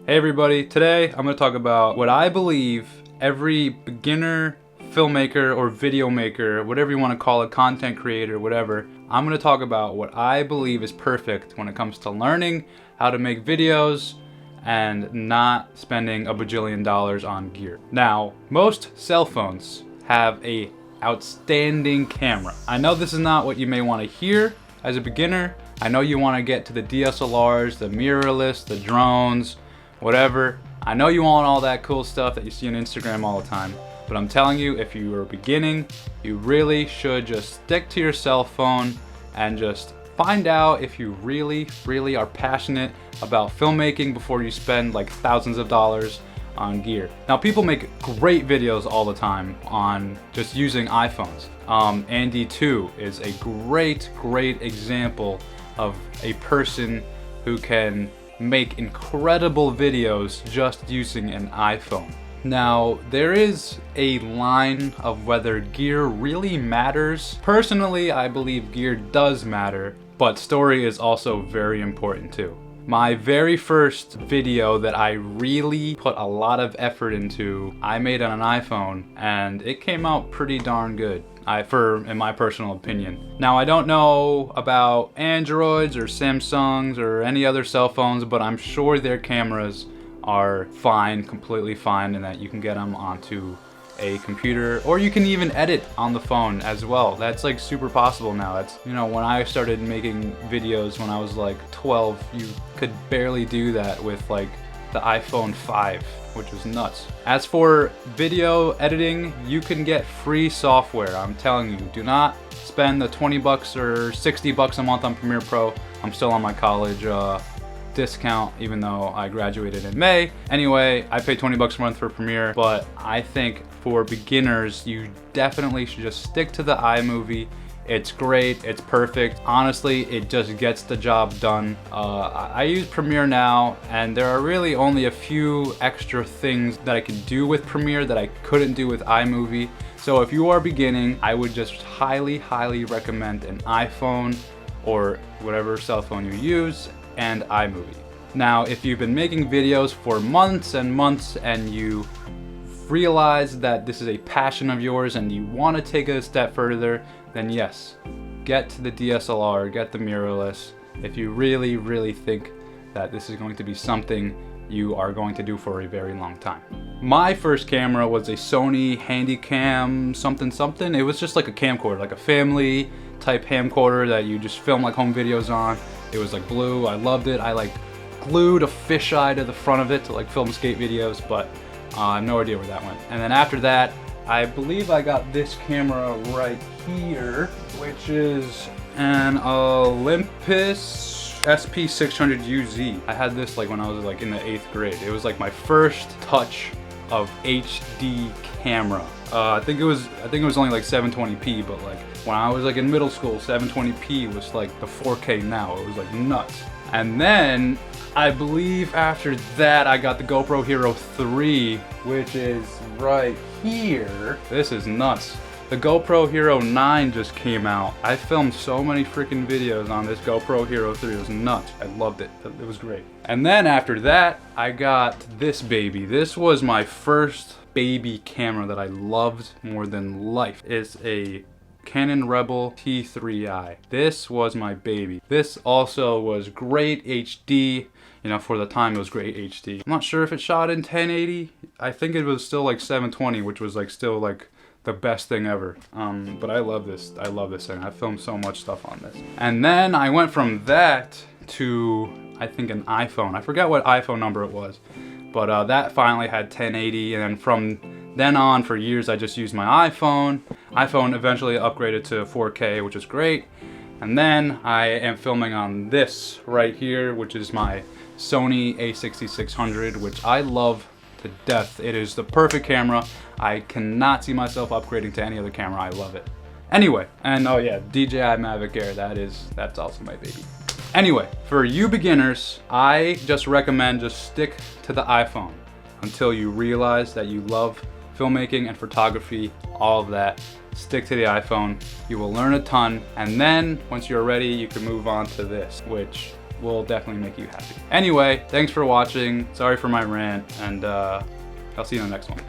Hey everybody, today I'm going to talk about what I believe every beginner filmmaker or video maker, whatever you want to call it, content creator, whatever. I'm going to talk about what I believe is perfect when it comes to learning how to make videos and not spending a bajillion dollars on gear. Now, most cell phones have a outstanding camera. I know this is not what you may want to hear as a beginner. I know you want to get to the DSLRs, the mirrorless, the drones, whatever. I know you want all that cool stuff that you see on Instagram all the time, but I'm telling you, if you are beginning, you really should just stick to your cell phone and just find out if you really are passionate about filmmaking before you spend like thousands of dollars on gear. Now, people make great videos all the time on just using iPhones. Andy 2 is a great example of a person who can make incredible videos just using an iPhone. Now, there is a line of whether gear really matters. Personally, I believe gear does matter, but story is also very important too. My very first video that I really put a lot of effort into, I made on an iPhone, and it came out pretty darn good, in my personal opinion. Now, I don't know about Androids or Samsungs or any other cell phones, but I'm sure their cameras are fine, completely fine, and that you can get them onto a computer, or you can even edit on the phone as well. That's like super possible now. That's, you know, when I started making videos when I was like 12, you could barely do that with like the iPhone 5, which was nuts. As for video editing, you can get free software. I'm telling you, do not spend the 20 bucks or 60 bucks a month on Premiere Pro. I'm still on my college discount, even though I graduated in May. Anyway, I pay 20 bucks a month for Premiere, but I think for beginners, you definitely should just stick to the iMovie. It's great, it's perfect. Honestly, it just gets the job done. I use Premiere now, and there are really only a few extra things that I can do with Premiere that I couldn't do with iMovie. So if you are beginning, I would just highly recommend an iPhone or whatever cell phone you use, and iMovie. Now, if you've been making videos for months and months and you realize that this is a passion of yours and you want to take it a step further, then yes, get to the DSLR, get the mirrorless, if you really think that this is going to be something you are going to do for a very long time. My first camera was a Sony Handycam something. It was just like a camcorder, like a family type camcorder that you just film like home videos on. It was like blue. I loved it. I like glued a fisheye to the front of it to like film skate videos, but I have no idea where that went. And then after that, I believe I got this camera right here, which is an Olympus SP600UZ. I had this like when I was like in the 8th grade. It was like my first touch of HD camera. I think it was only like 720p, but like when I was like in middle school, 720p was like the 4K now. It was like nuts. And then I believe after that I got the GoPro Hero 3, which is right here. This is nuts. The GoPro Hero 9 just came out. I filmed so many freaking videos on this GoPro Hero 3. It was nuts. I loved it. It was great. And then after that, I got this baby. This was my first baby camera that I loved more than life. It's a Canon Rebel T3i. This was my baby. This also was great HD. You know, for the time it was great HD. I'm not sure if it shot in 1080. I think it was still like 720, which was like still like the best thing ever. But I love this. I love this thing. I filmed so much stuff on this. And then I went from that to, I think, an iPhone. I forgot what iPhone number it was, but that finally had 1080. And then from then on, for years, I just used my iPhone. iPhone eventually upgraded to 4K, which is great. And then I am filming on this right here, which is my Sony a6600, which I love to death. It is the perfect camera. I cannot see myself upgrading to any other camera. I love it. Anyway, and oh yeah, DJI Mavic Air, that's also my baby. Anyway, for you beginners, I just recommend just stick to the iPhone until you realize that you love filmmaking and photography, all of that. Stick to the iPhone. You will learn a ton, and then once you're ready, you can move on to this, which will definitely make you happy. Anyway, thanks for watching. Sorry for my rant, and I'll see you in the next one.